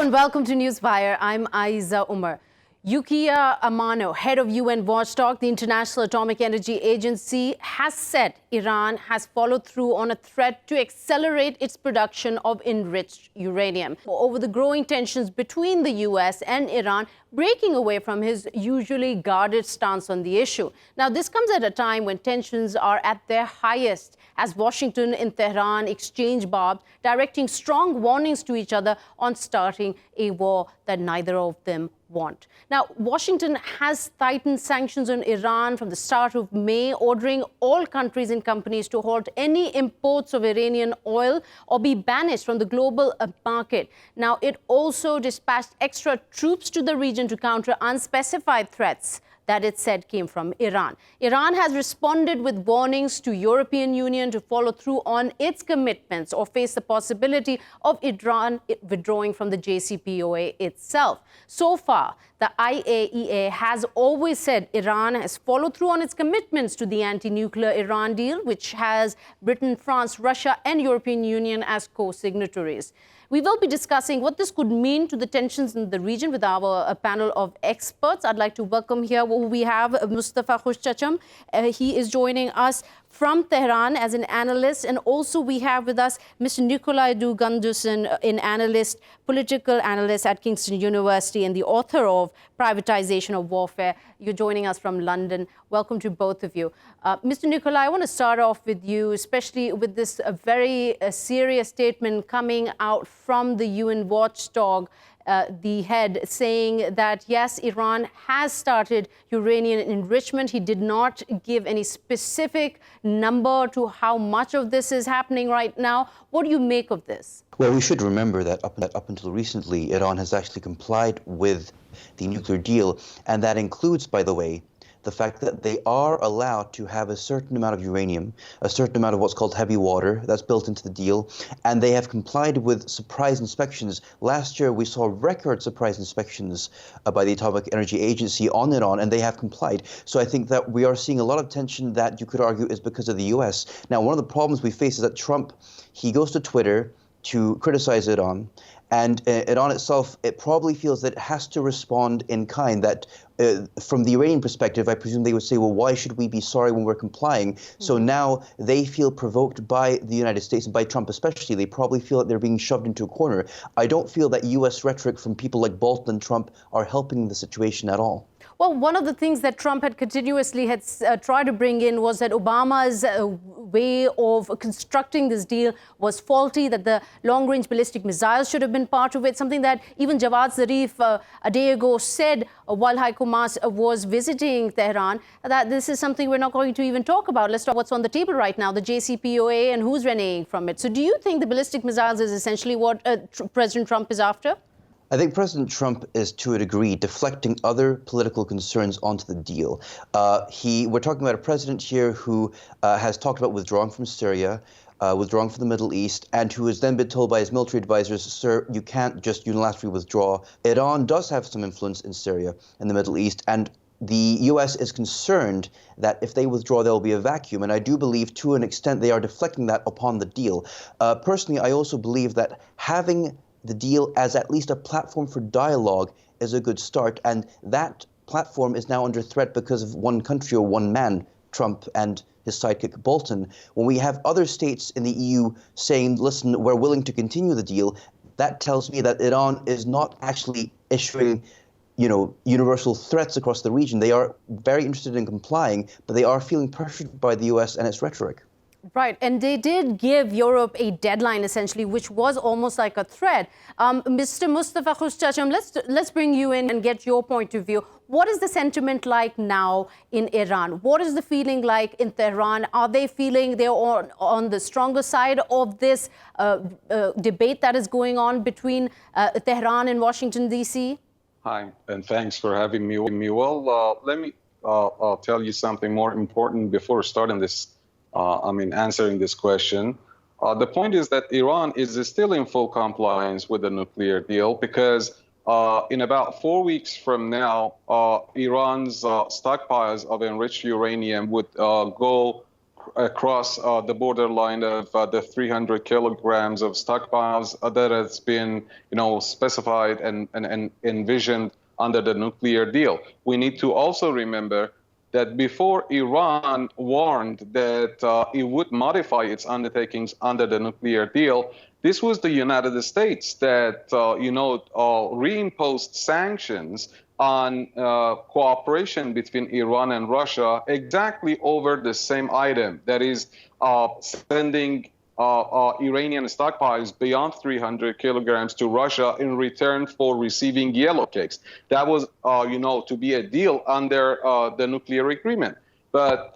and welcome to Newswire. I'm Ayza Omar. Yukiya Amano, head of UN Watchdog, the International Atomic Energy Agency, has said Iran has followed through on a threat to accelerate its production of enriched uranium over the growing tensions between the US and Iran, breaking away from his usually guarded stance on the issue. Now, this comes at a time when tensions are at their highest, as Washington and Tehran exchange barbs, directing strong warnings to each other on starting a war that neither of them want. Now, Washington has tightened sanctions on Iran from the start of May, ordering all countries and companies to halt any imports of Iranian oil or be banished from the global market. Now, it also dispatched extra troops to the region to counter unspecified threats that it said came from Iran. Iran has responded with warnings to European Union to follow through on its commitments or face the possibility of Iran withdrawing from the JCPOA itself. So far, the IAEA has always said Iran has followed through on its commitments to the anti-nuclear Iran deal, which has Britain, France, Russia, and European Union as co-signatories. We will be discussing what this could mean to the tensions in the region with our panel of experts. I'd like to welcome here who we have Mostapha Khoshcheshm. He is joining us from Tehran as an analyst, and also we have with us Mr. Nicolai Due Gundersen, an analyst, political analyst at Kingston University and the author of Privatization of Warfare. You're joining us from London. Welcome to both of you. Mr. Nicolai, I want to start off with you, especially with this very serious statement coming out from the UN watchdog, the head, saying that, yes, Iran has started uranium enrichment. He did not give any specific number to how much of this is happening right now. What do you make of this? Well, we should remember that up until recently, Iran has actually complied with the nuclear deal, and that includes, by the way, the fact that they are allowed to have a certain amount of uranium, a certain amount of what's called heavy water that's built into the deal, and they have complied with surprise inspections. Last year, we saw record surprise inspections by the Atomic Energy Agency on Iran, and they have complied. So I think that we are seeing a lot of tension that you could argue is because of the US. Now, one of the problems we face is that Trump, he goes to Twitter to criticize Iran, and Iran itself, it probably feels that it has to respond in kind, that from the Iranian perspective, I presume they would say, well, why should we be sorry when we're complying? So now they feel provoked by the United States, and by Trump especially. They probably feel that they're being shoved into a corner. I don't feel that U.S. rhetoric from people like Bolton and Trump are helping the situation at all. Well, one of the things that Trump had continuously tried to bring in was that Obama's way of constructing this deal was faulty, that the long-range ballistic missiles should have been part of it, something that even Javad Zarif a day ago said while Heiko Maas was visiting Tehran, that this is something we're not going to even talk about. Let's talk what's on the table right now, the JCPOA and who's reneging from it. So do you think the ballistic missiles is essentially what President Trump is after? I think President Trump is, to a degree, deflecting other political concerns onto the deal. We're talking about a president here who has talked about withdrawing from Syria, withdrawing from the Middle East, and who has then been told by his military advisors, sir, you can't just unilaterally withdraw. Iran does have some influence in Syria and the Middle East, and the U.S. is concerned that if they withdraw, there will be a vacuum. And I do believe, to an extent, they are deflecting that upon the deal. Personally, I also believe that having the deal as at least a platform for dialogue is a good start. And that platform is now under threat because of one country or one man, Trump and his sidekick Bolton. When we have other states in the EU saying, listen, we're willing to continue the deal, that tells me that Iran is not actually issuing universal threats across the region. They are very interested in complying, but they are feeling pressured by the US and its rhetoric. Right, and they did give Europe a deadline, essentially, which was almost like a threat. Mr. Mostapha Khoshcheshm, let's bring you in and get your point of view. What is the sentiment like now in Iran? What is the feeling like in Tehran? Are they feeling they're on the stronger side of this debate that is going on between Tehran and Washington, D.C.? Hi, and thanks for having me. Well, let me tell you something more important before starting this. Answering this question. The point is that Iran is still in full compliance with the nuclear deal because in about 4 weeks from now, Iran's stockpiles of enriched uranium would go across the borderline of the 300 kilograms of stockpiles that has been, specified and envisioned under the nuclear deal. We need to also remember that before Iran warned that it would modify its undertakings under the nuclear deal, this was the United States that, reimposed sanctions on cooperation between Iran and Russia exactly over the same item, that is sending Iranian stockpiles beyond 300 kilograms to Russia in return for receiving yellow cakes. That was, to be a deal under the nuclear agreement. But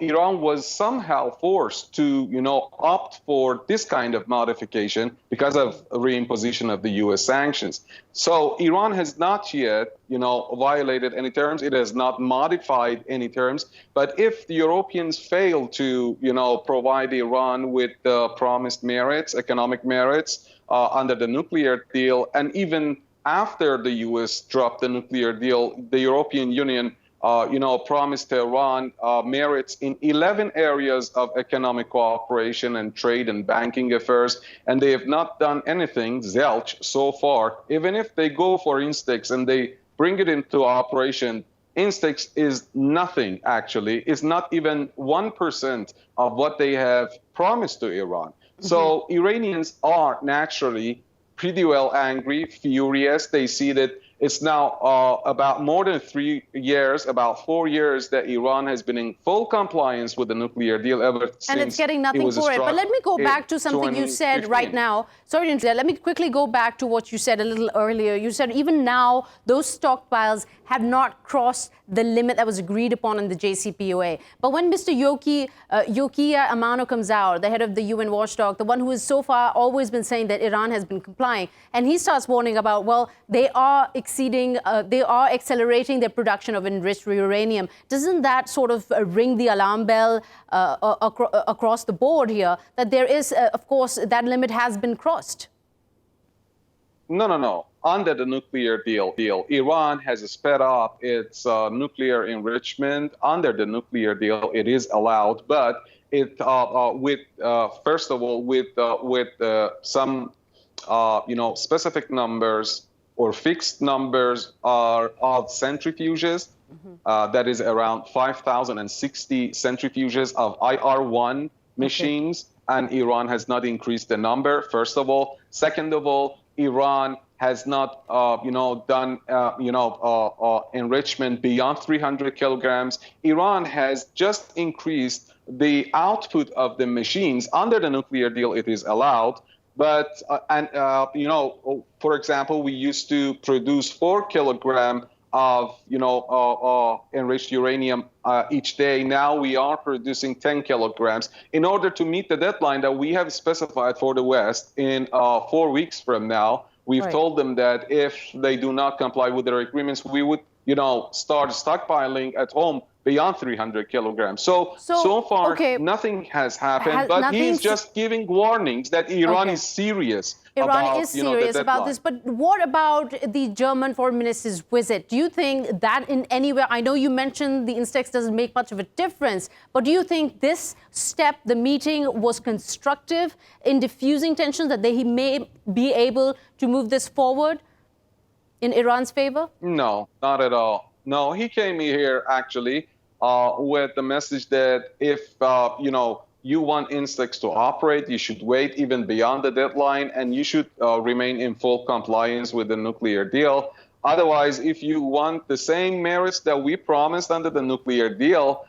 Iran was somehow forced to, opt for this kind of modification because of reimposition of the U.S. sanctions. So Iran has not yet, violated any terms. It has not modified any terms. But if the Europeans fail to, provide Iran with the promised merits, economic merits under the nuclear deal, and even after the U.S. dropped the nuclear deal, the European Union promised Tehran merits in 11 areas of economic cooperation and trade and banking affairs, and they have not done anything, zilch, so far. Even if they go for Instex and they bring it into operation, Instex is nothing, actually. It's not even 1% of what they have promised to Iran. So Iranians are naturally pretty well angry, furious. They see that it's now about more than 3 years, about 4 years that Iran has been in full compliance with the nuclear deal ever since. And it's getting nothing for it. But let me go back to something you said right now. Sorry to interrupt. Let me quickly go back to what you said a little earlier. You said even now those stockpiles have not crossed the limit that was agreed upon in the JCPOA. But when Mr. Yukiya Amano comes out, the head of the UN watchdog, the one who has so far always been saying that Iran has been complying, and he starts warning about, well, they are accelerating their production of enriched uranium. Doesn't that sort of ring the alarm bell across the board here, that there is, of course, that limit has been crossed? No. Under the nuclear deal, Iran has sped up its nuclear enrichment. Under the nuclear deal, it is allowed, but it first of all with some specific numbers or fixed numbers are of centrifuges. That is around 5,060 centrifuges of IR1 machines, and Iran has not increased the number. First of all, second of all, Iran has not, done, enrichment beyond 300 kilograms. Iran has just increased the output of the machines. Under the nuclear deal, it is allowed. But, for example, we used to produce 4 kilograms of, enriched uranium each day. Now we are producing 10 kilograms in order to meet the deadline that we have specified for the West in 4 weeks from now. We've told them that if they do not comply with their agreements, we would, start stockpiling at home beyond 300 kilograms. So far, nothing has happened, but he's just giving warnings that Iran is serious. Iran is serious about this, but what about the German foreign minister's visit? Do you think that in any way, I know you mentioned the Instex doesn't make much of a difference, but do you think this step, the meeting, was constructive in diffusing tensions, that he may be able to move this forward in Iran's favor? No, not at all. No, he came here actually with the message that if, you want Instex to operate, you should wait even beyond the deadline, and you should remain in full compliance with the nuclear deal. Otherwise, if you want the same merits that we promised under the nuclear deal,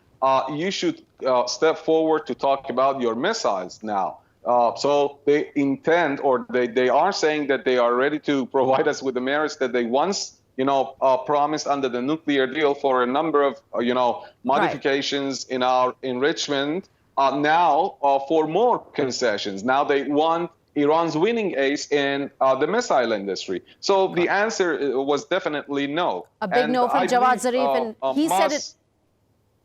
you should step forward to talk about your missiles now. So they intend, or they are saying that they are ready to provide us with the merits that they once promised under the nuclear deal for a number of, modifications in our enrichment. Now for more concessions. Now they want Iran's winning ace in the missile industry. So the answer was definitely no. A big no from Jawad Zarif, and he said it.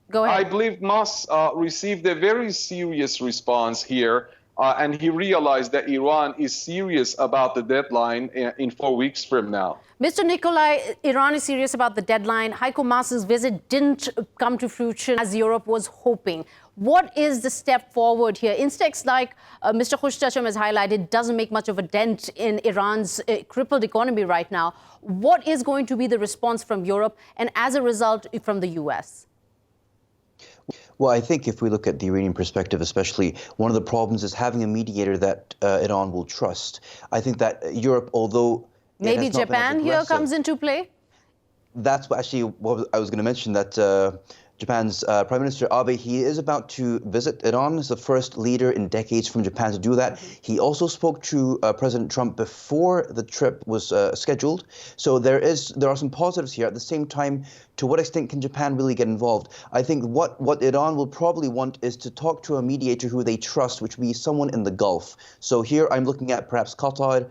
Go ahead. I believe Moss received a very serious response here. And he realized that Iran is serious about the deadline in 4 weeks from now. Mr. Nicolai, Iran is serious about the deadline. Heiko Maas's visit didn't come to fruition as Europe was hoping. What is the step forward here? Instex, like Mr. Khoshcheshm has highlighted, doesn't make much of a dent in Iran's crippled economy right now. What is going to be the response from Europe and, as a result, from the U.S.? Well, I think if we look at the Iranian perspective, especially, one of the problems is having a mediator that Iran will trust. I think that Europe, although maybe Japan here comes into play? That's actually what I was going to mention, that Japan's Prime Minister Abe, he is about to visit Iran as the first leader in decades from Japan to do that. He also spoke to President Trump before the trip was scheduled. So there are some positives here. At the same time, to what extent can Japan really get involved? I think what Iran will probably want is to talk to a mediator who they trust, which would be someone in the Gulf. So here I'm looking at perhaps Qatar,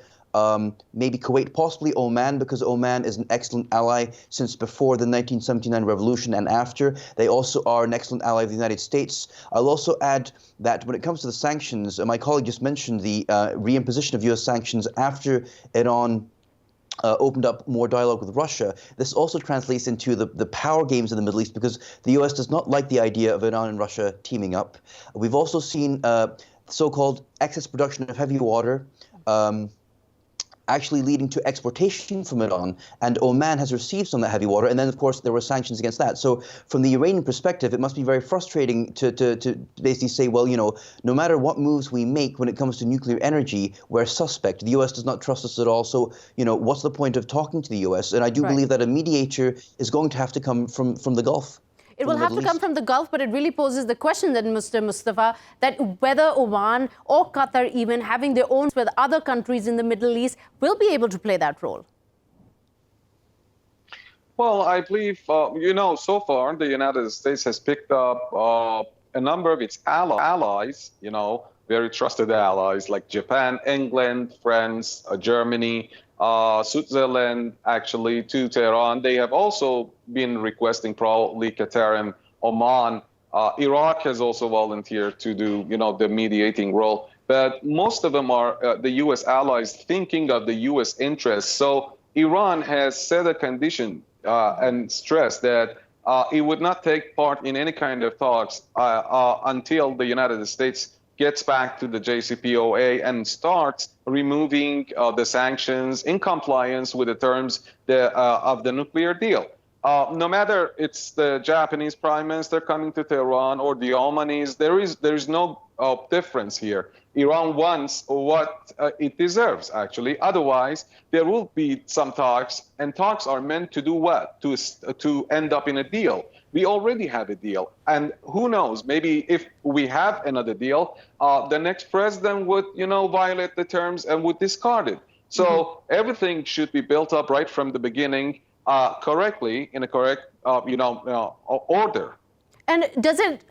maybe Kuwait, possibly Oman, because Oman is an excellent ally since before the 1979 revolution and after. They also are an excellent ally of the United States. I'll also add that when it comes to the sanctions, my colleague just mentioned the reimposition of U.S. sanctions after Iran opened up more dialogue with Russia. This also translates into the power games in the Middle East, because the U.S. does not like the idea of Iran and Russia teaming up. We've also seen so-called excess production of heavy water, actually leading to exportation from Iran, and Oman has received some of that heavy water, and then of course there were sanctions against that. So from the Iranian perspective, it must be very frustrating to basically say, well, you know, no matter what moves we make when it comes to nuclear energy, we're suspect. The US does not trust us at all, so, you know, what's the point of talking to the US? And I do believe that a mediator is going to have to come from the Gulf. It will have to come from the Gulf, but it really poses the question that, Mr. Mustafa, that whether Oman or Qatar, even having their own with other countries in the Middle East, will be able to play that role. Well, I believe, you know, so far the United States has picked up a number of its allies, you know, very trusted allies like Japan, England, France, Germany, Switzerland, actually, to Tehran. They have also been requesting probably Qatar and Oman. Iraq has also volunteered to do, you know, the mediating role. But most of them are the U.S. allies thinking of the U.S. interests. So Iran has set a condition and stressed that it would not take part in any kind of talks until the United States gets back to the JCPOA and starts removing the sanctions in compliance with the terms of the nuclear deal. No matter it's the Japanese Prime Minister coming to Tehran or the Omanis, there is no difference here. Iran wants what it deserves, actually. Otherwise, there will be some talks, and talks are meant to do what? To end up in a deal. We already have a deal. And who knows, maybe if we have another deal, the next president would, you know, violate the terms and would discard it. So everything should be built up right from the beginning, correctly, in a correct, order. And does it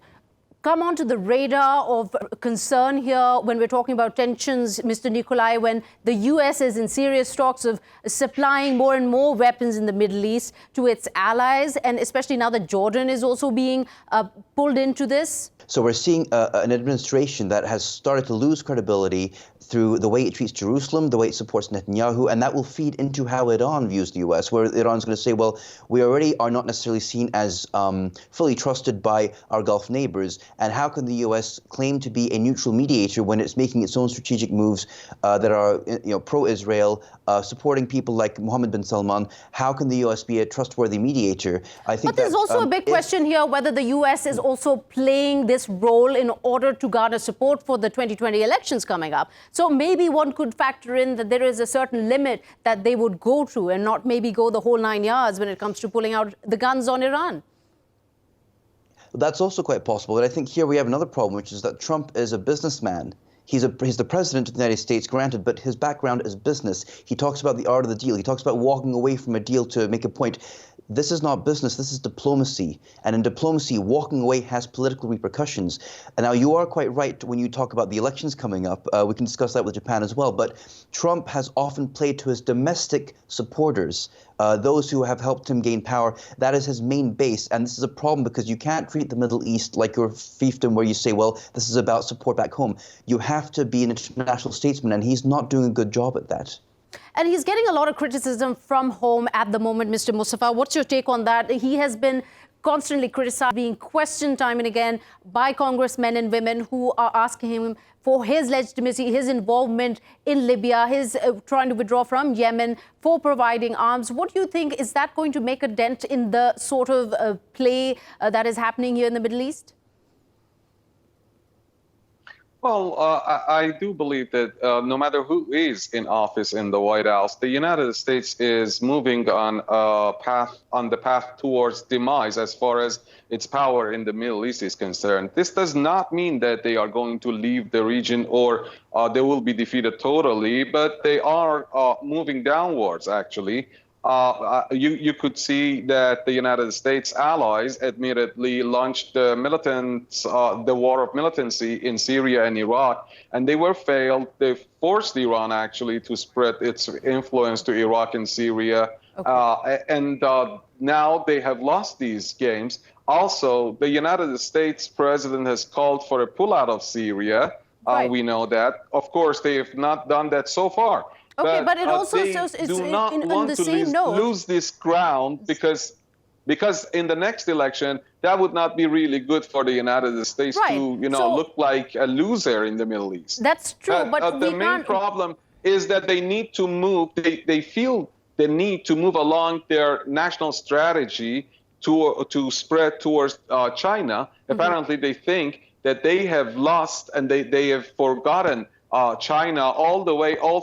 come onto the radar of concern here when we're talking about tensions, Mr. Nicolai, when the U.S. is in serious talks of supplying more and more weapons in the Middle East to its allies, and especially now that Jordan is also being pulled into this? So we're seeing an administration that has started to lose credibility through the way it treats Jerusalem, the way it supports Netanyahu, and that will feed into how Iran views the U.S., where Iran's going to say, well, we already are not necessarily seen as fully trusted by our Gulf neighbors, and how can the U.S. claim to be a neutral mediator when it's making its own strategic moves that are, pro-Israel, supporting people like Mohammed bin Salman? How can the U.S. be a trustworthy mediator? I think but there's also a big question here whether the U.S. is also playing this role in order to garner support for the 2020 elections coming up. So maybe one could factor in that there is a certain limit that they would go to and not maybe go the whole 9 yards when it comes to pulling out the guns on Iran. That's also quite possible. But I think here we have another problem, which is that Trump is a businessman. He's the president of the United States, granted, but his background is business. He talks about the art of the deal. He talks about walking away from a deal to make a point. this is not business, this is diplomacy. And in diplomacy, walking away has political repercussions. And now, you are quite right when you talk about the elections coming up. We can discuss that with Japan as well. But Trump has often played to his domestic supporters, those who have helped him gain power. That is his main base. And this is a problem because you can't treat the Middle East like your fiefdom where you say, well, this is about support back home. You have to be an international statesman, and he's not doing a good job at that. And he's getting a lot of criticism from home at the moment, Mr. Mostapha. What's your take on that? He has been constantly criticized, being questioned time and again by congressmen and women who are asking him for his legitimacy, his involvement in Libya, his trying to withdraw from Yemen, for providing arms. What do you think? Is that going to make a dent in the sort of play that is happening here in the Middle East? Well, I do believe that no matter who is in office in the White House, the United States is moving on the path towards demise as far as its power in the Middle East is concerned. This does not mean that they are going to leave the region or they will be defeated totally, but they are moving downwards, actually. You could see that the United States allies admittedly launched the war of militancy in Syria and Iraq, and they were failed. They forced Iran actually to spread its influence to Iraq and Syria. Okay. Now they have lost these games. Also, the United States president has called for a pullout of Syria. Right. We know that. Of course, they have not done that so far. Okay, but it also shows it's on the same note. Lose this ground because in the next election that would not be really good for the United States to look like a loser in the Middle East. That's true, but the main problem is that they need to move. They feel the need to move along their national strategy to spread towards China. Mm-hmm. Apparently, they think that they have lost and they have forgotten China all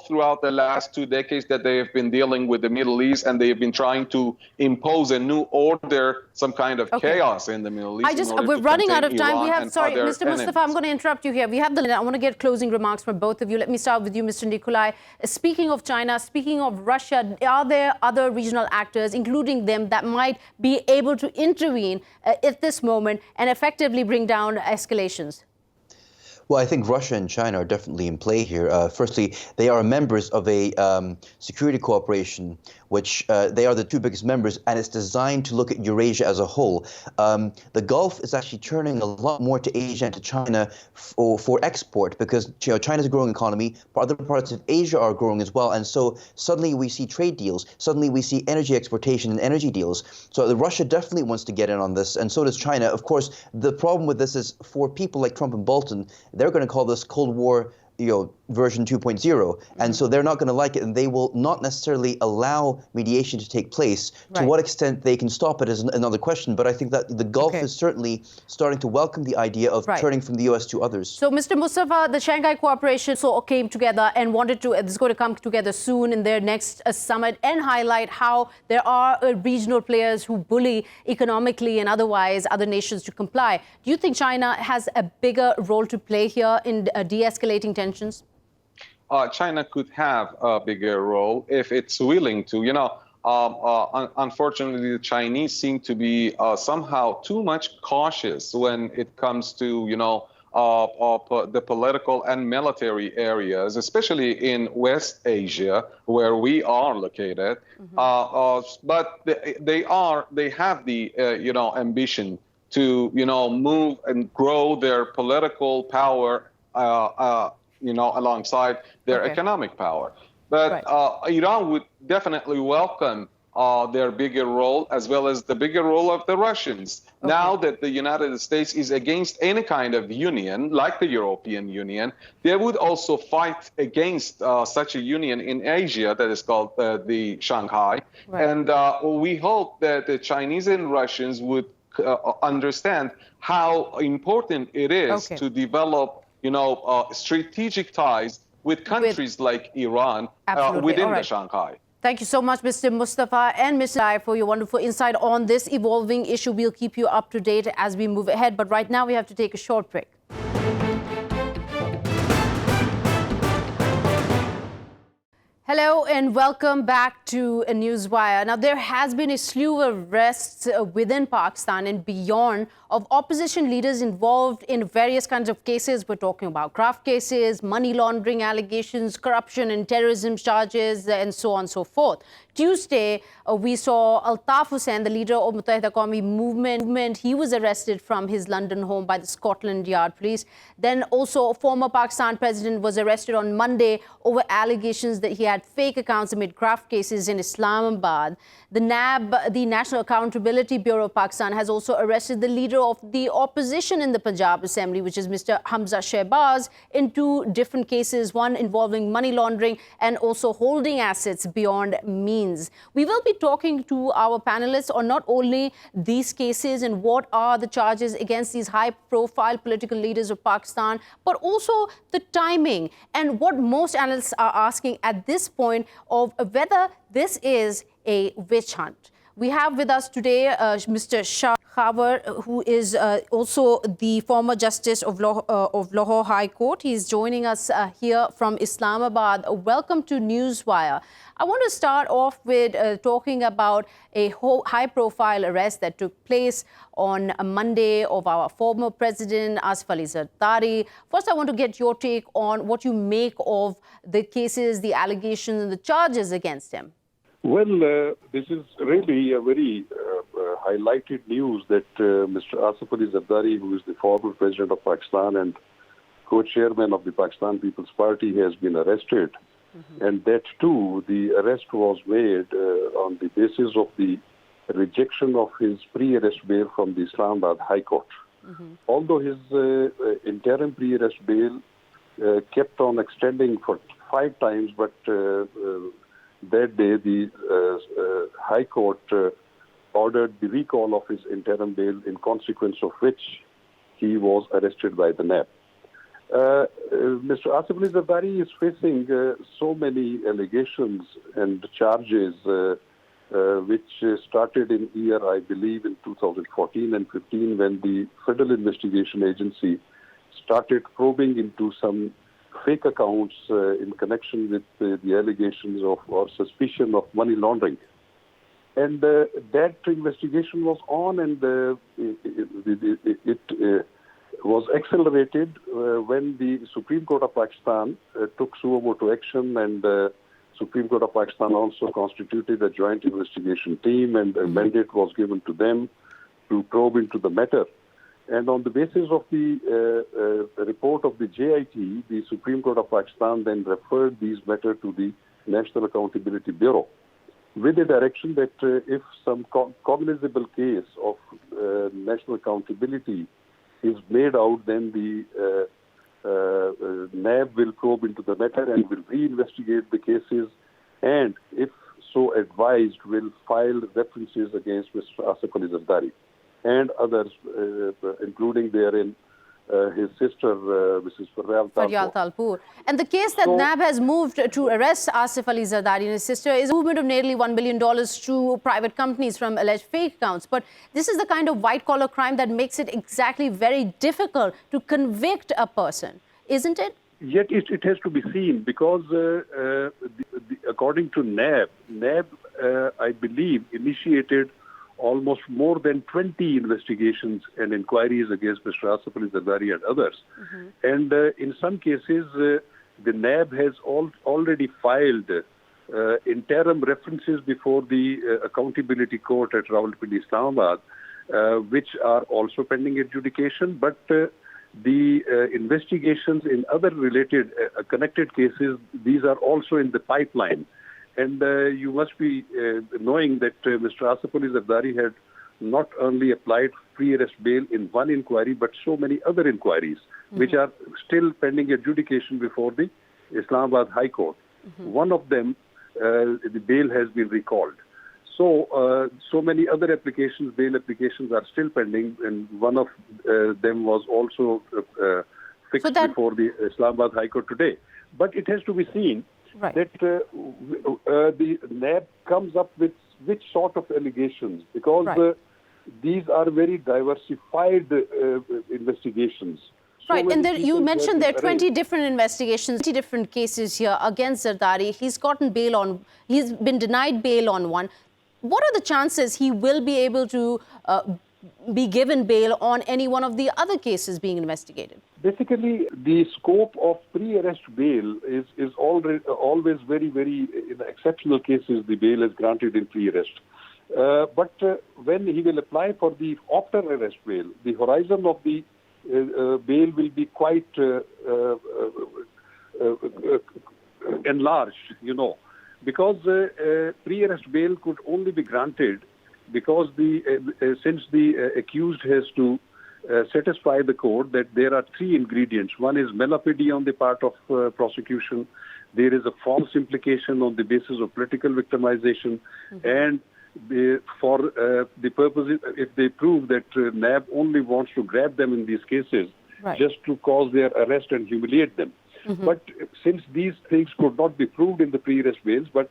throughout the last 2 decades that they have been dealing with the Middle East, and they have been trying to impose a new order, some kind of chaos in the Middle East. We're running out of time. Mr. Mostapha, I'm going to interrupt you here. I want to get closing remarks from both of you. Let me start with you, Mr. Nicolai. Speaking of China, speaking of Russia, are there other regional actors, including them, that might be able to intervene at this moment and effectively bring down escalations? Well, I think Russia and China are definitely in play here. Firstly, they are members of a security cooperation, which they are the two biggest members, and it's designed to look at Eurasia as a whole. The Gulf is actually turning a lot more to Asia and to China for export because China's a growing economy, other parts of Asia are growing as well, and so suddenly we see trade deals, suddenly we see energy exportation and energy deals. So Russia definitely wants to get in on this, and so does China. Of course, the problem with this is for people like Trump and Bolton, they're going to call this Cold War version 2.0, and so they're not going to like it, and they will not necessarily allow mediation to take place. To what extent they can stop it is another question, but I think that the Gulf is certainly starting to welcome the idea of turning from the U.S. to others. So, Mr. Mostapha, the Shanghai Cooperation came together and wanted to, it's going to come together soon in their next summit and highlight how there are regional players who bully economically and otherwise other nations to comply. Do you think China has a bigger role to play here in de-escalating tensions? China could have a bigger role if it's willing to. Unfortunately, the Chinese seem to be somehow too much cautious when it comes to, the political and military areas, especially in West Asia, where we are located. Mm-hmm. But they have the, ambition to, move and grow their political power alongside their economic power. But Iran would definitely welcome their bigger role, as well as the bigger role of the Russians. Now that the United States is against any kind of union, like the European Union, they would also fight against such a union in Asia that is called the Shanghai. And we hope that the Chinese and Russians would understand how important it is to develop strategic ties with countries like Iran within the Shanghai. Thank you so much, Mr. Mostapha and Mr. Lai, for your wonderful insight on this evolving issue. We'll keep you up to date as we move ahead. But right now, we have to take a short break. Hello and welcome back to Newswire. Now, there has been a slew of arrests within Pakistan and beyond of opposition leaders involved in various kinds of cases. We're talking about graft cases, money laundering allegations, corruption and terrorism charges, and so on and so forth. Tuesday, we saw Altaf Hussain, the leader of Muttahida Qawmi movement. He was arrested from his London home by the Scotland Yard police. Then also, former Pakistan president was arrested on Monday over allegations that he had fake accounts amid graft cases in Islamabad. The NAB, the National Accountability Bureau of Pakistan, has also arrested the leader of the opposition in the Punjab Assembly, which is Mr. Hamza Shehbaz, in two different cases, one involving money laundering and also holding assets beyond means. We will be talking to our panelists on not only these cases and what are the charges against these high-profile political leaders of Pakistan, but also the timing and what most analysts are asking at this point of whether this is a witch hunt. We have with us today Mr. Shah Khawar, who is also the former Justice of Lahore High Court. He's joining us here from Islamabad. Welcome to Newswire. I want to start off with talking about a high-profile arrest that took place on a Monday of our former president, Asif Ali Zardari. First, I want to get your take on what you make of the cases, the allegations, and the charges against him. Well, this is really a very highlighted news that Mr. Asif Ali Zardari, who is the former president of Pakistan and co-chairman of the Pakistan People's Party, has been arrested. And that too, the arrest was made on the basis of the rejection of his pre-arrest bail from the Islamabad High Court. Although his interim pre-arrest bail kept on extending for 5 times, but that day the High Court ordered the recall of his interim bail, in consequence of which he was arrested by the NAB. Mr. Asif Ali Zardari is facing so many allegations and charges which started in year, I believe, in 2014 and 15, when the Federal Investigation Agency started probing into some fake accounts in connection with the allegations of or suspicion of money laundering. And that investigation was on, and it was accelerated when the Supreme Court of Pakistan took suo motu action, and Supreme Court of Pakistan also constituted a joint investigation team, and a mandate was given to them to probe into the matter. And on the basis of the report of the JIT, the Supreme Court of Pakistan then referred these matters to the National Accountability Bureau, with the direction that if some cognizable case of national accountability is made out, then the NAB will probe into the matter and will reinvestigate the cases, and if so advised, will file references against Mr. Asif Ali Zardari and others, including therein his sister, Mrs. Faryal Talpur. And the case that NAB has moved to arrest Asif Ali Zardari and his sister is a movement of nearly $1 billion to private companies from alleged fake accounts. But this is the kind of white-collar crime that makes it exactly very difficult to convict a person, isn't it? Yet it has to be seen, because according to NAB, I believe, initiated almost more than 20 investigations and inquiries against Mr. Asif Ali Zardari and others. And in some cases, the NAB has already filed interim references before the Accountability Court at Rawalpindi, Islamabad, which are also pending adjudication. But the investigations in other related connected cases, these are also in the pipeline. And you must be knowing that Mr. Asif Ali Zardari had not only applied pre-arrest bail in one inquiry, but so many other inquiries, which are still pending adjudication before the Islamabad High Court. One of them, the bail has been recalled. So, so many other applications, bail applications, are still pending, and one of them was also fixed before the Islamabad High Court today. But it has to be seen that the NAB comes up with which sort of allegations, because these are very diversified investigations. Right, and there, you mentioned there are 20 arraigned. different investigations, 20 different cases here against Zardari. He's been denied bail on one. What are the chances he will be able to be given bail on any one of the other cases being investigated? Basically, the scope of pre-arrest bail is always very, very, in exceptional cases, the bail is granted in pre-arrest. But when he will apply for the after-arrest bail, the horizon of the bail will be quite enlarged, because pre-arrest bail could only be granted because since the accused has to satisfy the court that there are three ingredients. One is malafide on the part of prosecution. There is a false implication on the basis of political victimization, and for the purpose, if they prove that NAB only wants to grab them in these cases, just to cause their arrest and humiliate them. But since these things could not be proved in the pre-arrest bails, but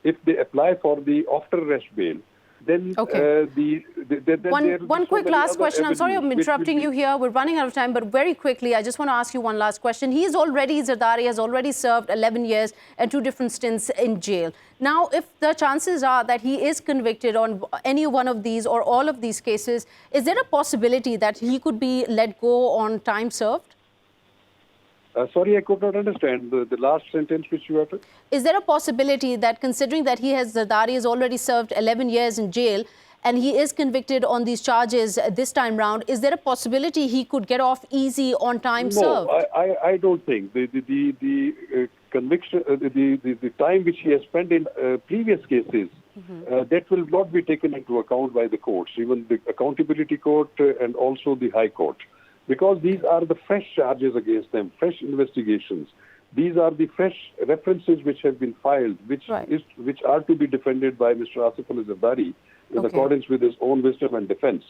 if they apply for the after-arrest bail, then one quick last question. I'm sorry I'm interrupting you here. We're running out of time, but very quickly, I just want to ask you one last question. Zardari has already served 11 years and 2 different stints in jail. Now, if the chances are that he is convicted on any one of these or all of these cases, is there a possibility that he could be let go on time served? Sorry, I could not understand the last sentence which you uttered. Is there a possibility that, considering that Zardari has already served 11 years in jail and he is convicted on these charges this time round, is there a possibility he could get off easy on time served? No, I don't think. The conviction, the time which he has spent in previous cases, that will not be taken into account by the courts, even the accountability court and also the High Court. Because these are the fresh charges against them, fresh investigations. These are the fresh references which have been filed, which are to be defended by Mr. Asif Ali Zardari in accordance with his own wisdom and defense.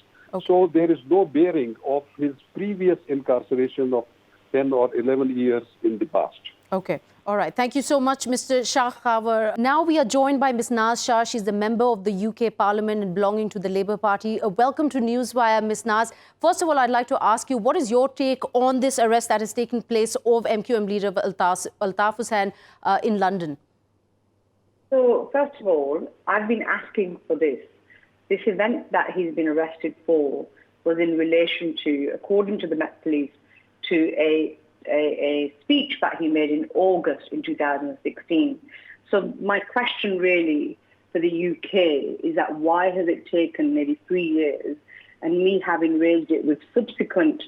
So there is no bearing of his previous incarceration of 10 or 11 years in the past. Okay. All right. Thank you so much, Mr. Shah Khawar. Now we are joined by Ms. Naz Shah. She's the member of the UK Parliament and belonging to the Labour Party. Welcome to Newswire, Ms. Naz. First of all, I'd like to ask you, what is your take on this arrest that is taking place of MQM leader Altaf Hussain in London? So, first of all, I've been asking for this. This event that he's been arrested for was in relation to, according to the Met Police, to a speech that he made in August in 2016. So my question really for the UK is that why has it taken nearly 3 years, and me having raised it with subsequent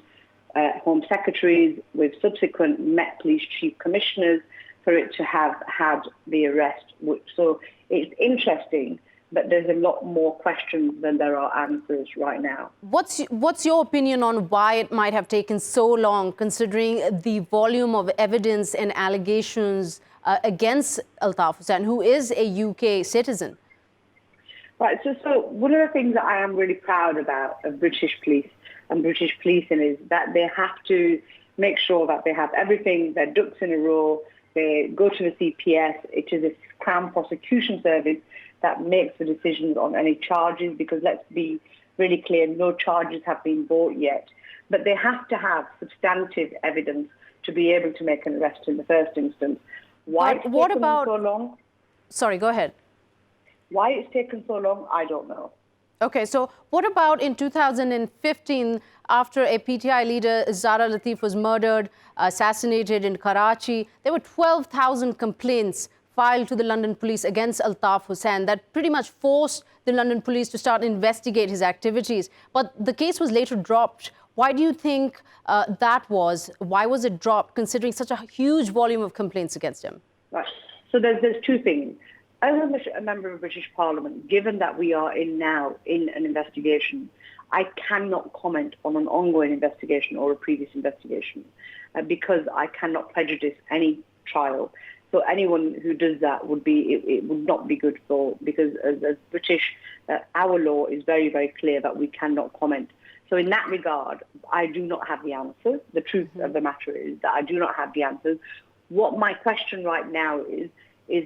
Home Secretaries, with subsequent Met Police Chief Commissioners, for it to have had the arrest. So it's interesting, but there's a lot more questions than there are answers right now. What's your opinion on why it might have taken so long, considering the volume of evidence and allegations against Altaf Hussain, who is a UK citizen? Right, so one of the things that I am really proud about of British police and British policing is that they have to make sure that they have everything, their ducks in a row, they go to the CPS, it is a Crown Prosecution Service that makes the decisions on any charges, because let's be really clear, no charges have been brought yet. But they have to have substantive evidence to be able to make an arrest in the first instance. Why it's taken so long? Sorry, go ahead. Why it's taken so long, I don't know. Okay, so what about in 2015, after a PTI leader, Zara Latif, was murdered, assassinated in Karachi? There were 12,000 complaints filed to the London police against Altaf Hussain that pretty much forced the London police to start investigate his activities. But the case was later dropped. Why do you think that was? Why was it dropped, considering such a huge volume of complaints against him? Right. So there's two things. As a member of British Parliament, given that we are now in an investigation, I cannot comment on an ongoing investigation or a previous investigation because I cannot prejudice any trial. So anyone who does that it would not be good for, because as British, our law is very, very clear that we cannot comment. So in that regard, I do not have the answers. The truth of the matter is that I do not have the answers. What my question right now is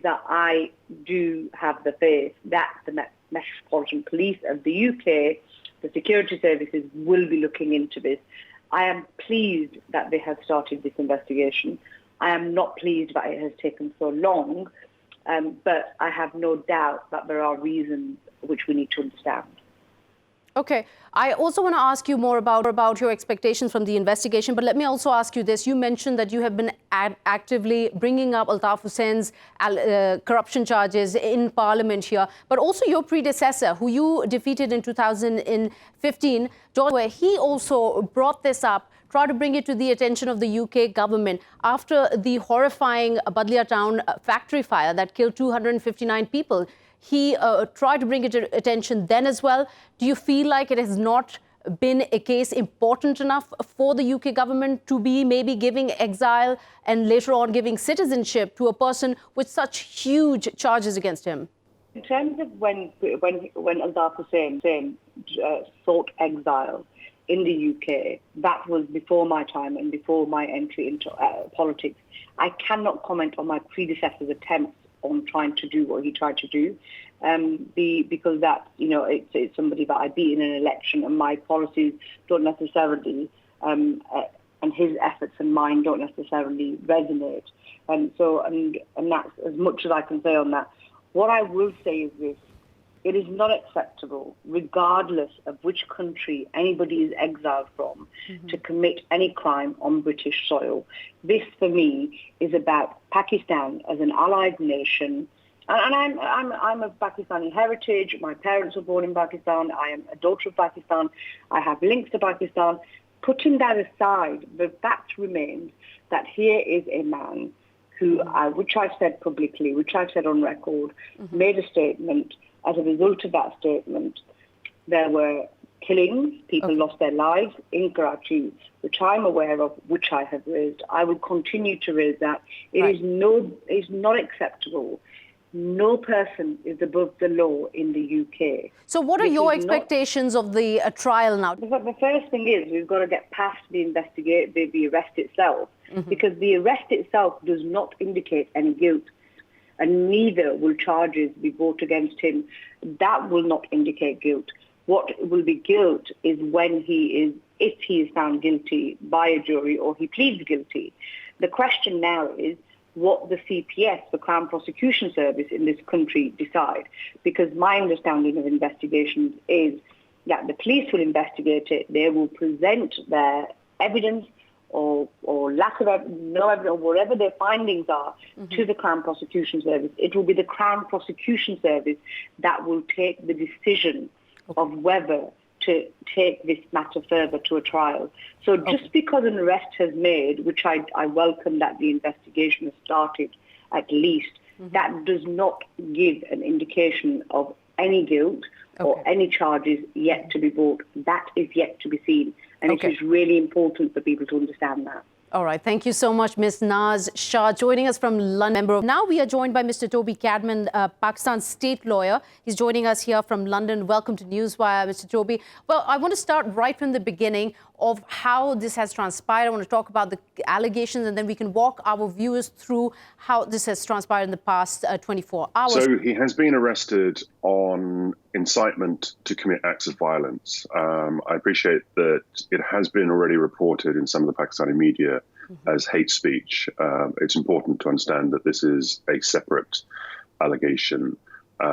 that I do have the faith that the Metropolitan Police of the UK, the security services, will be looking into this. I am pleased that they have started this investigation. I am not pleased that it has taken so long, but I have no doubt that there are reasons which we need to understand. Okay. I also want to ask you more about your expectations from the investigation, but let me also ask you this. You mentioned that you have been actively bringing up Altaf Hussein's corruption charges in Parliament here, but also your predecessor, who you defeated in 2015, where he also brought this up, tried to bring it to the attention of the UK government after the horrifying Badlia Town factory fire that killed 259 people. He tried to bring it to attention then as well. Do you feel like it has not been a case important enough for the UK government to be maybe giving exile and later on giving citizenship to a person with such huge charges against him? In terms of when Altaf Hussain sought exile in the UK, that was before my time and before my entry into politics. I cannot comment on my predecessor's attempts on trying to do what he tried to do, because that, it's somebody that I beat in an election, and my policies don't necessarily, and his efforts and mine don't necessarily resonate. And that's as much as I can say on that. What I will say is this: it is not acceptable, regardless of which country anybody is exiled from, to commit any crime on British soil. This, for me, is about Pakistan as an allied nation. And I'm of Pakistani heritage. My parents were born in Pakistan. I am a daughter of Pakistan. I have links to Pakistan. Putting that aside, the fact remains that here is a man who, which I've said publicly, which I've said on record, made a statement. As a result of that statement, there were killings, people lost their lives in Karachi, which I'm aware of, which I have raised. I will continue to raise that. It is not acceptable. No person is above the law in the UK. So what are your expectations of the trial now? The first thing is we've got to get past the arrest itself, because the arrest itself does not indicate any guilt, and neither will charges be brought against him. That will not indicate guilt. What will be guilt is if he is found guilty by a jury or he pleads guilty. The question now is what the CPS, the Crown Prosecution Service in this country, decide. Because my understanding of investigations is that the police will investigate it, they will present their evidence or lack of no evidence, or whatever their findings are, to the Crown Prosecution Service. It will be the Crown Prosecution Service that will take the decision of whether to take this matter further to a trial. So just because an arrest has made, which I welcome that the investigation has started at least, that does not give an indication of any guilt or any charges yet to be brought. That is yet to be seen. And it is really important for people to understand that. All right. Thank you so much, Ms. Naz Shah, joining us from London. Now we are joined by Mr. Toby Cadman, Pakistan's state lawyer. He's joining us here from London. Welcome to Newswire, Mr. Toby. Well, I want to start right from the beginning of how this has transpired. I want to talk about the allegations, and then we can walk our viewers through how this has transpired in the past 24 hours. So he has been arrested on incitement to commit acts of violence. I appreciate that it has been already reported in some of the Pakistani media as hate speech. It's important to understand that this is a separate allegation.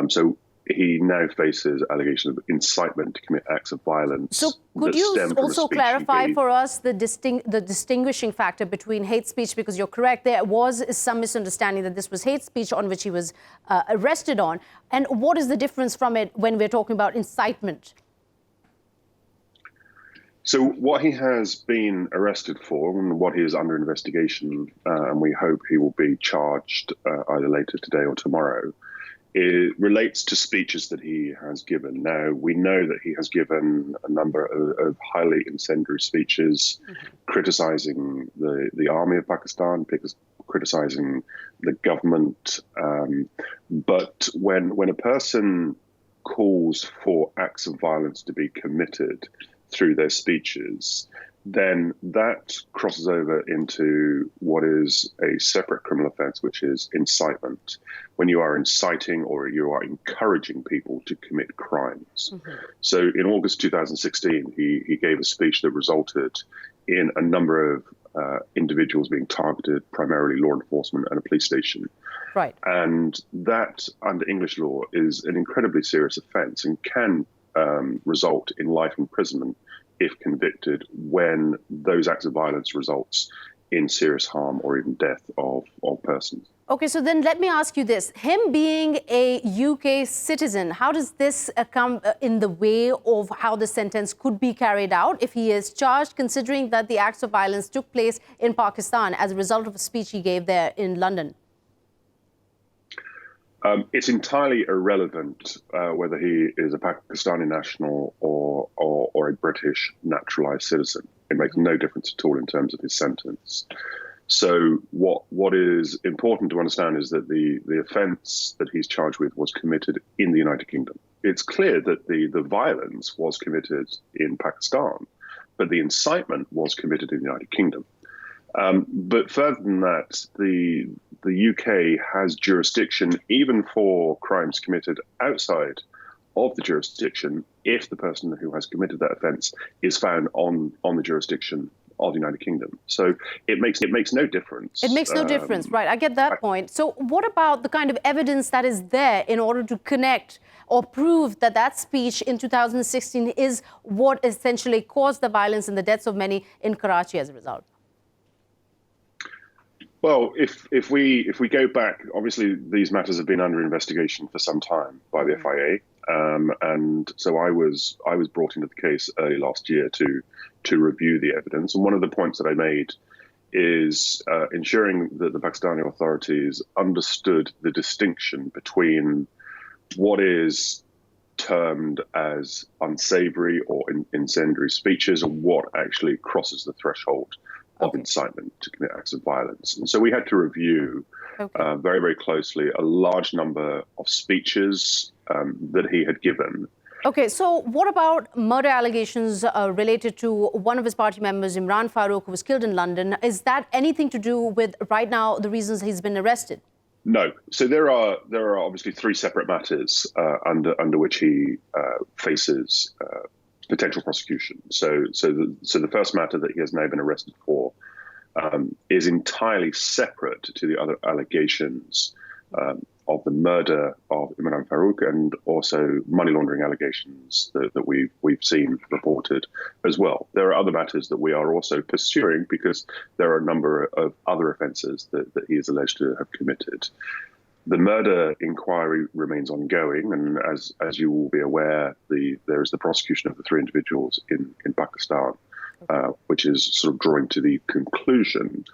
So he now faces allegations of incitement to commit acts of violence. So could you also clarify for us the distinguishing factor between hate speech? Because you're correct, there was some misunderstanding that this was hate speech on which he was arrested on. And what is the difference from it when we're talking about incitement? So what he has been arrested for and what he is under investigation, and we hope he will be charged either later today or tomorrow, it relates to speeches that he has given. Now, we know that he has given a number of highly incendiary speeches criticizing the army of Pakistan, criticizing the government. But when a person calls for acts of violence to be committed through their speeches, then that crosses over into what is a separate criminal offence, which is incitement, when you are inciting or you are encouraging people to commit crimes. So in August 2016, he gave a speech that resulted in a number of individuals being targeted, primarily law enforcement and a police station. Right. And that, under English law, is an incredibly serious offence and can result in life imprisonment if convicted when those acts of violence results in serious harm or even death of persons. Okay, so then let me ask you this. Him being a UK citizen, how does this come in the way of how the sentence could be carried out if he is charged, considering that the acts of violence took place in Pakistan as a result of a speech he gave there in London? It's entirely irrelevant whether he is a Pakistani national or a British naturalised citizen. It makes no difference at all in terms of his sentence. So what is important to understand is that the offence that he's charged with was committed in the United Kingdom. It's clear that the violence was committed in Pakistan, but the incitement was committed in the United Kingdom. But further than that, the UK has jurisdiction even for crimes committed outside of the jurisdiction if the person who has committed that offence is found on the jurisdiction of the United Kingdom. So it makes no difference. It makes no difference, right? I get that point. So what about the kind of evidence that is there in order to connect or prove that that speech in 2016 is what essentially caused the violence and the deaths of many in Karachi as a result? Well, if we go back, obviously these matters have been under investigation for some time by the FIA, and so I was brought into the case early last year to review the evidence. And one of the points that I made is ensuring that the Pakistani authorities understood the distinction between what is termed as unsavoury or incendiary speeches and what actually crosses the threshold of incitement to commit acts of violence. And so we had to review very, very closely a large number of speeches that he had given. Okay, so what about murder allegations related to one of his party members, Imran Farooq, who was killed in London? Is that anything to do with, right now, the reasons he's been arrested? No. So there are obviously three separate matters under which he faces potential prosecution. So the first matter that he has now been arrested for is entirely separate to the other allegations of the murder of Imran Farooq and also money laundering allegations that we've seen reported as well. There are other matters that we are also pursuing because there are a number of other offences that he is alleged to have committed. The murder inquiry remains ongoing, and as you will be aware, there is the prosecution of the three individuals in Pakistan, which is sort of drawing to the conclusion.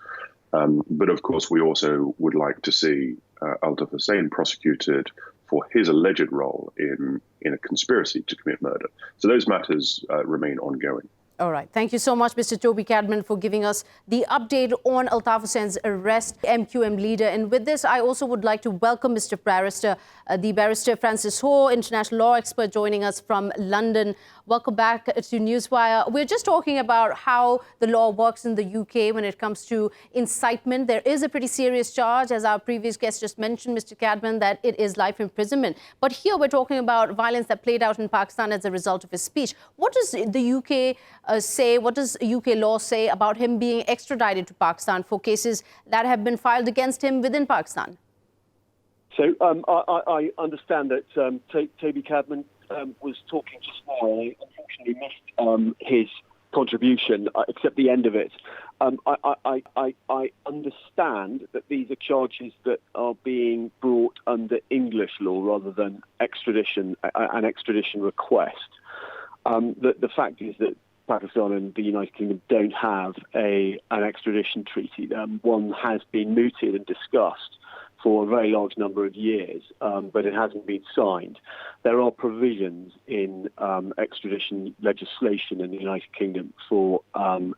But of course, we also would like to see Altaf Hussain prosecuted for his alleged role in a conspiracy to commit murder. So those matters remain ongoing. All right. Thank you so much, Mr. Toby Cadman, for giving us the update on Altaf Hussain's arrest, MQM leader. And with this, I also would like to welcome Mr. Barrister, the Barrister Francis Hoar, international law expert, joining us from London. Welcome back to Newswire. We're just talking about how the law works in the UK when it comes to incitement. There is a pretty serious charge, as our previous guest just mentioned, Mr. Cadman, that it is life imprisonment. But here we're talking about violence that played out in Pakistan as a result of his speech. What does the UK say, what does UK law say about him being extradited to Pakistan for cases that have been filed against him within Pakistan? So I understand that Toby Cadman was talking just now. I unfortunately missed his contribution, except the end of it. I understand that these are charges that are being brought under English law rather than extradition, an extradition request. The fact is that Pakistan and the United Kingdom don't have an extradition treaty. One has been mooted and discussed for a very large number of years, but it hasn't been signed. There are provisions in extradition legislation in the United Kingdom for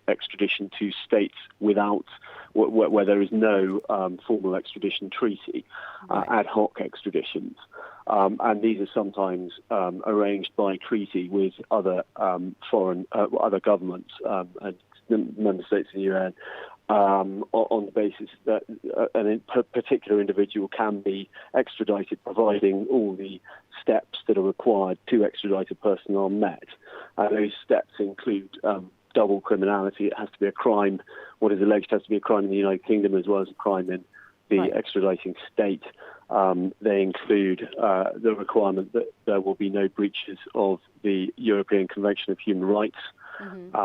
extradition to states without where there is no formal extradition treaty, ad hoc extraditions. And these are sometimes arranged by treaty with other other governments and member states in the UN on the basis that a particular individual can be extradited, providing all the steps that are required to extradite a person are met. Those steps include double criminality. It has to be a crime. What is alleged has to be a crime in the United Kingdom as well as a crime in the extraditing state. They include the requirement that there will be no breaches of the European Convention of Human Rights,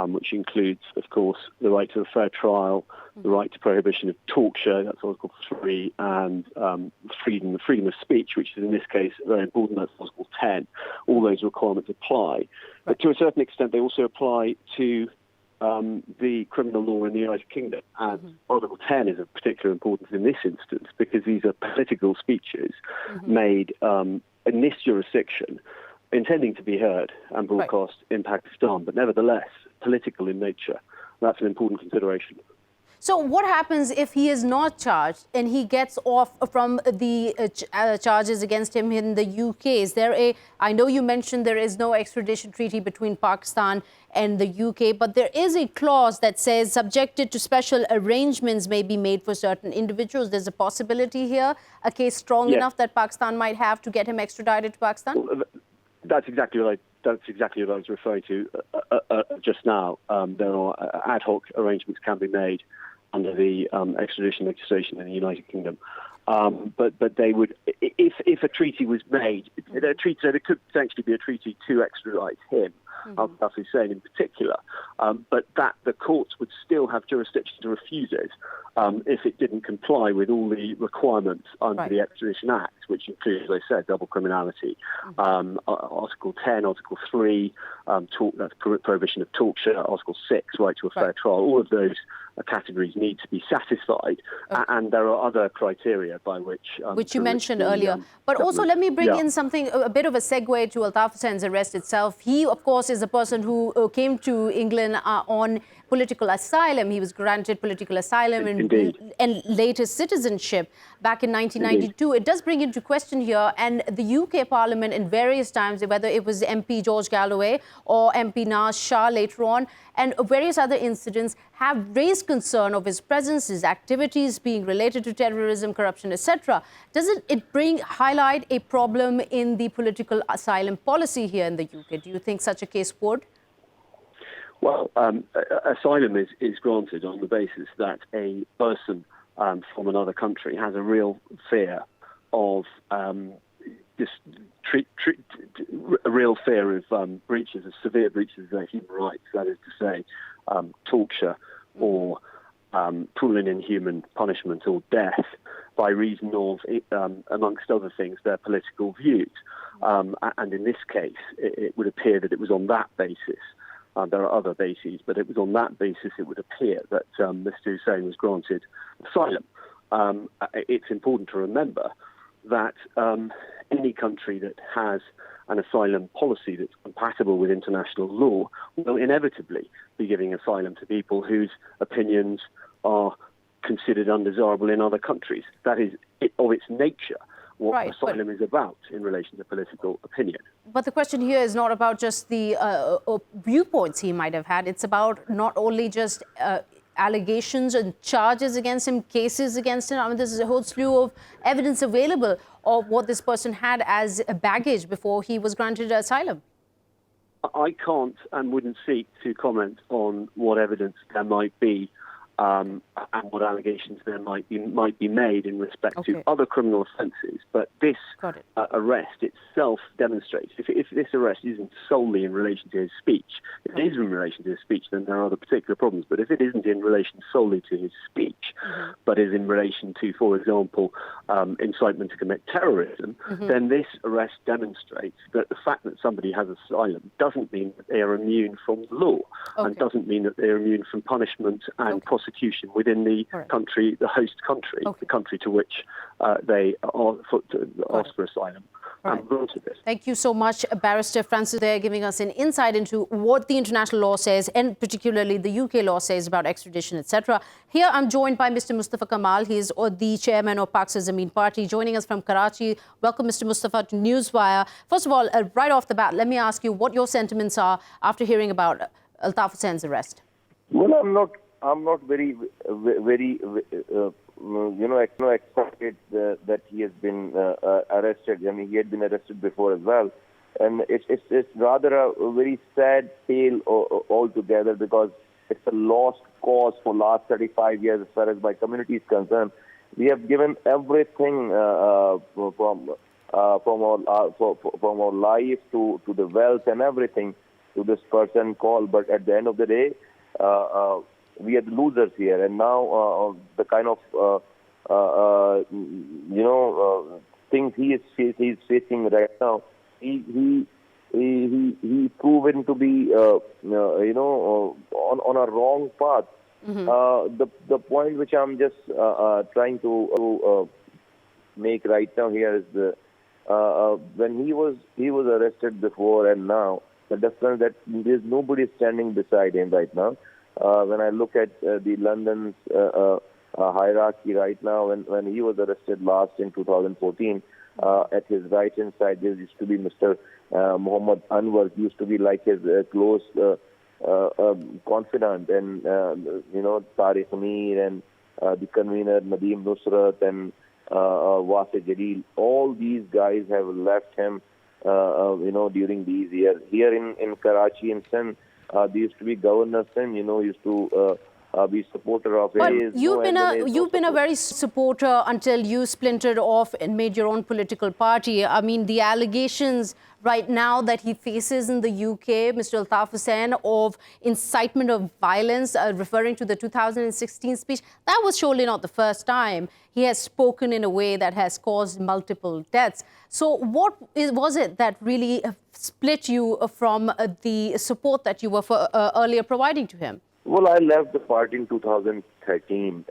which includes, of course, the right to a fair trial, the right to prohibition of torture, that's Article 3, and freedom of speech, which is in this case very important, that's Article 10. All those requirements apply. But to a certain extent, they also apply to the criminal law in the United Kingdom. And Article 10 is of particular importance in this instance because these are political speeches made in this jurisdiction, intending to be heard and broadcast in Pakistan, but nevertheless political in nature. That's an important consideration. So what happens if he is not charged and he gets off from the charges against him in the UK? Is there I know you mentioned there is no extradition treaty between Pakistan and the UK, but there is a clause that says subjected to special arrangements may be made for certain individuals. There's a possibility here, a case strong enough that Pakistan might have to get him extradited to Pakistan? Well, that's exactly what I was referring to just now. There are ad hoc arrangements can be made under the extradition legislation in the United Kingdom. But they would, if a treaty was made, there could potentially be a treaty to extradite him, Altaf Hussain in particular, but that the courts would still have jurisdiction to refuse it if it didn't comply with all the requirements under the Extradition Act, which includes, as I said, double criminality, Article 10, Article 3, that's prohibition of torture, Article 6, right to a fair trial. All of those categories need to be satisfied, and there are other criteria by which you mentioned earlier. But also, let me bring in something, a bit of a segue to Altaf Hussain's arrest itself. He, of course, is a person who came to England on political asylum. He was granted political asylum and later citizenship back in 1992. Indeed. It does bring into question here, and the UK Parliament in various times, whether it was MP George Galloway or MP Naz Shah later on, and various other incidents have raised concern of his presence, his activities being related to terrorism, corruption, etc. Doesn't it highlight a problem in the political asylum policy here in the UK? Do you think such a case would? Well, asylum is granted on the basis that a person from another country has a real fear of breaches, of severe breaches of their human rights, that is to say, torture or cruel and inhuman punishment or death by reason of, amongst other things, their political views. And in this case, it would appear that it was on that basis. There are other bases, but it was on that basis it would appear that Mr. Hussain was granted asylum. It's important to remember that any country that has an asylum policy that's compatible with international law will inevitably be giving asylum to people whose opinions are considered undesirable in other countries. That is, of its nature, what asylum is about in relation to political opinion. But the question here is not about just the viewpoints he might have had. It's about not only just allegations and charges against him, cases against him. I mean, there's a whole slew of evidence available of what this person had as a baggage before he was granted asylum. I can't and wouldn't seek to comment on what evidence there might be and what allegations there might be made in respect to other criminal offences. But this arrest itself demonstrates, if this arrest isn't solely in relation to his speech, if it is in relation to his speech, then there are other particular problems. But if it isn't in relation solely to his speech, but is in relation to, for example, incitement to commit terrorism, then this arrest demonstrates that the fact that somebody has asylum doesn't mean that they are immune from the law, and doesn't mean that they are immune from punishment and prosecution within the country, the host country, the country to which they are asked for asylum. Thank you so much, Barrister Francis, there giving us an insight into what the international law says, and particularly the UK law says about extradition, etc. Here I'm joined by Mr. Mustafa Kamal. He is the chairman of Pak's Zameen Party, joining us from Karachi. Welcome, Mr. Mustafa, to Newswire. First of all, right off the bat, let me ask you what your sentiments are after hearing about Altaf Hussain's arrest. Well, I'm not very excited that he has been arrested. I mean, he had been arrested before as well. and it's rather a very sad tale altogether, because it's a lost cause for last 35 years as far as my community is concerned. We have given everything from our life to the wealth and everything to this person called. But at the end of the day, we are the losers here. And now the kind of things he's facing right now, he's proven to be on a wrong path. The point which I'm just trying to make right now here is when he was arrested before and now, the difference that there's nobody standing beside him right now. When I look at the London's hierarchy right now, when he was arrested last in 2014, at his right hand side there used to be Mr. Muhammad Anwar. He used to be like his close confidant, and Tariq Amir and the convener Nadeem Nusrat and Wasi Jalil. All these guys have left him during these years. Here in Karachi and Sindh, there used to be Governor Sindh, used to be supporter of but his. You've been a very supporter until you splintered off and made your own political party. I mean, the allegations right now that he faces in the UK, Mr. Altaf Hussain, of incitement of violence, referring to the 2016 speech, that was surely not the first time he has spoken in a way that has caused multiple deaths. So what was it that really split you from the support that you were earlier providing to him? Well, I left the party in 2013,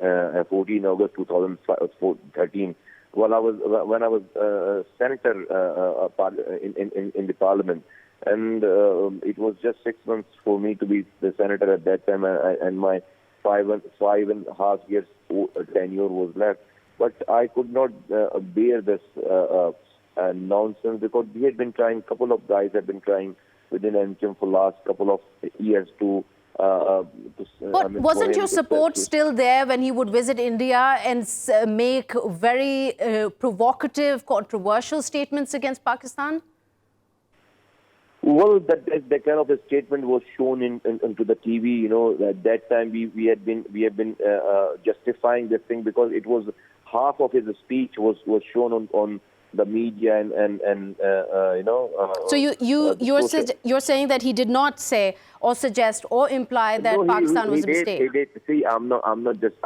14 August 2013. When I was senator in the parliament, and it was just 6 months for me to be the senator at that time, and my five and a half years tenure was left. But I could not bear this nonsense, because we had been trying. Couple of guys had been trying within NCM for last couple of years to. But wasn't your support still there when he would visit India and make very provocative, controversial statements against Pakistan? Well, that kind of a statement was shown into the TV. At that time we have been justifying this thing, because it was half of his speech was shown on the media and So you're saying that he did not say or suggest or imply that Pakistan was a mistake. He did. See, I'm not just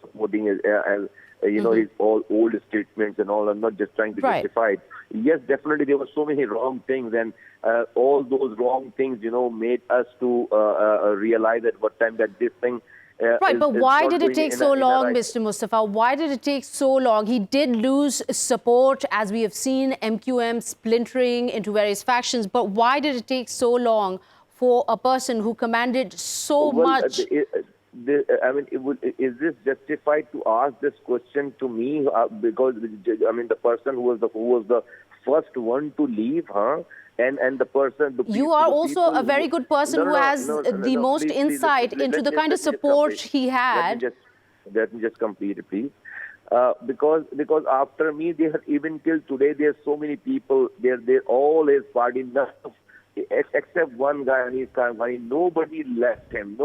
supporting his his old statements and all. I'm not just trying to justify it. Yes, definitely there were so many wrong things, and all those wrong things made us to realize at what time that this thing. But why did it take so long, Mr. Mustafa? Why did it take so long? He did lose support, as we have seen MQM splintering into various factions. But why did it take so long for a person who commanded so much? Is this justified to ask this question to me? Because the person who was the first one to leave, And the person... You are also a very good person who has the most insight into the kind of support he had. Let me just complete it, please. Because after me, even till today, there's so many people, they're all his party, except one guy and his company. Nobody left him.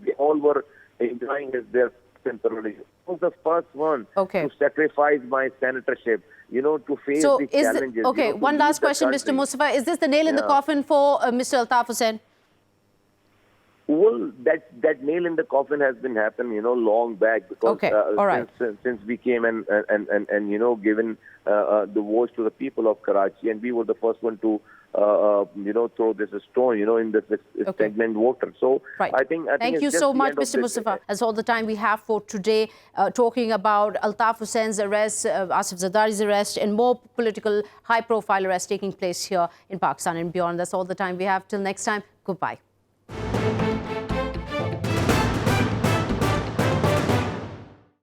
They all were enjoying their temporarily. I was the first one to sacrifice my senatorship, to face the challenges. Okay, one last question, Mr. Mustafa. Is this the nail in the coffin for Mr. Altaf Hussain? Well, that nail in the coffin has been happening, long back, because since we came and given the voice to the people of Karachi, and we were the first one to throw this stone, in this stagnant water. So I think thank you so much, Mr. Mustafa. That's all the time we have for today, talking about Altaf Hussain's arrest, Asif Zardari's arrest, and more political high-profile arrests taking place here in Pakistan and beyond. That's all the time we have. Till next time, goodbye.